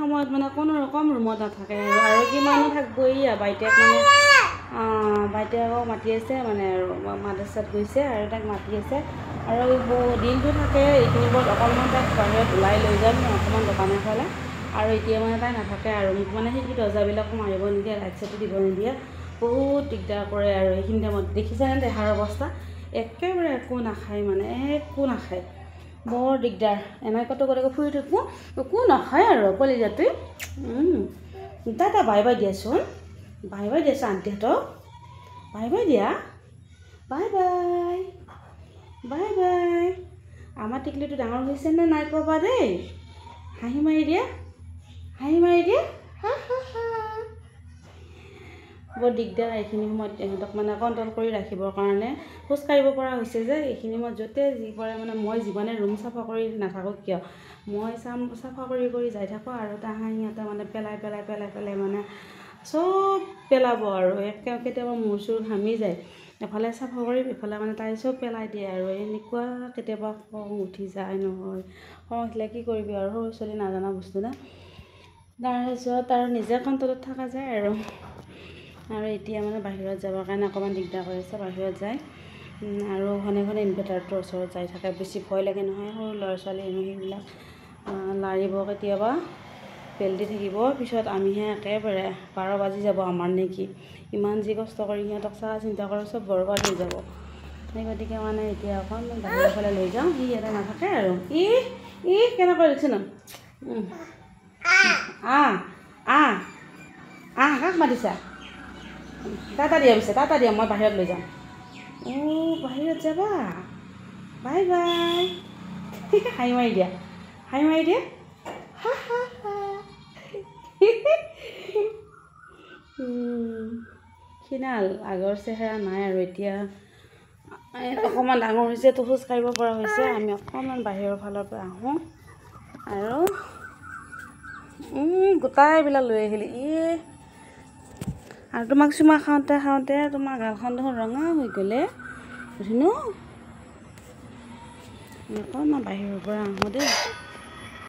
সময়ত মানে কোনো ৰকম ৰুমত নাথাকে আৰু কিমানো থাকব বাইদেউক মানে বাইদেউক মাতি আছে মানে আৰু মাদ্ৰাছাত গৈছে আৰু তাক মাতি আছে আৰু দিনটো থাকে এইখিনি বৰ অকণমান তাক বাহিৰত ওলাই লৈ যাম অকণমান দোকান এফালে আৰু এতিয়া মানে তাই নাথাকে আৰু মোক মানে সেই দৰ্জাবিলাকো মাৰিব নিদিয়ে লাইট চাইটো দিব নিদিয়ে বহুত দিগদাৰ কৰে আৰু এইখিনি টাইমত দেখিছেনে দেহাৰ অৱস্থা একেবাৰে একো নাখায় মানে একো নাখায় বৰ দিগদাৰ এনেকৈ কত ফুৰি থাকোঁ একো নাখায় আৰু কলিজাটোৱে তাই বাই বাই দিয়াচোন বাই বাই দিয়াচোন আণ্টিহঁতক বাই বাই দিয়া বাই বাই বাই বাই আমাৰ টিকলিটো ডাঙৰ হৈছেনে নাই ক'বা দেই হাঁহি মাৰি দিয়া হা হা হা বৰ দিগদাৰ এইখিনি সময়ত ইহঁতক মানে কণ্ট্ৰল কৰি ৰাখিবৰ কাৰণে খোজ কাঢ়িব পৰা হৈছে যে এইখিনি সময়ত য'তে যি কৰে মানে মই যিমানে ৰুম চাফা কৰি নাথাকোঁ কিয় মই চাফা কৰি যাই থাকোঁ আৰু সিহঁতে মানে পেলাই মানে চব পেলাব আৰু কেতিয়াবা মূৰ চুৰ ঘামি যায় এফালে চাফা কৰি ইফালে মানে তাই চব পেলাই দিয়ে আৰু এনেকুৱা কেতিয়াবা খং উঠি যায় নহয় খং উঠিলে কি কৰিবি আৰু সৰু ছোৱালী নাজানা বস্তু না তাৰপিছত আৰু নিজে কণ্ট্ৰলত থকা যায় আৰু এতিয়া মানে বাহিৰত যাবৰ কাৰণে অকণমান দিগদাৰ হৈ আছে বাহিৰত যায় আৰু ঘনে ইনভাৰ্টাৰটোৰ ওচৰত যাই থাকে বেছি ভয় লাগে নহয় সৰু ল'ৰা ছোৱালী সেইবিলাক লাৰিব কেতিয়াবা পেলটি থাকিব পিছত আমিহে একেবাৰে 12 বাজি যাব আমাৰ নেকি ইমান যি কষ্ট কৰি সিহঁতক চিন্তা কৰি চব বৰবাদ হৈ যাব সেই গতিকে মানে এতিয়া অকণমান বাহিৰৰ ফালে লৈ যাওঁ সি ইয়াতে নাথাকে আৰু কেনেকৈ দেখিছে ন কাক মাতিছা টাটা দিয়া মই বাহিৰত লৈ যাম বাহিৰত যাবা বাই বাই হাঁহি মাৰি দিয়া হা হা হা খিনাল আগৰ চেহেৰা নাই আৰু এতিয়া অকণমান ডাঙৰ হৈছে তো খোজ কাঢ়িব পৰা হৈছে আমি অকণমান বাহিৰৰ ফালৰ পৰা আহোঁ আৰু গোটাইবিলাক লৈ আহিলি আৰু তোমাক চুমা খাওঁতে তোমাৰ গালখন দেখোন ৰঙা হৈ গ'লে বুজিনো অকণমান বাহিৰৰ পৰা আহোঁ দেই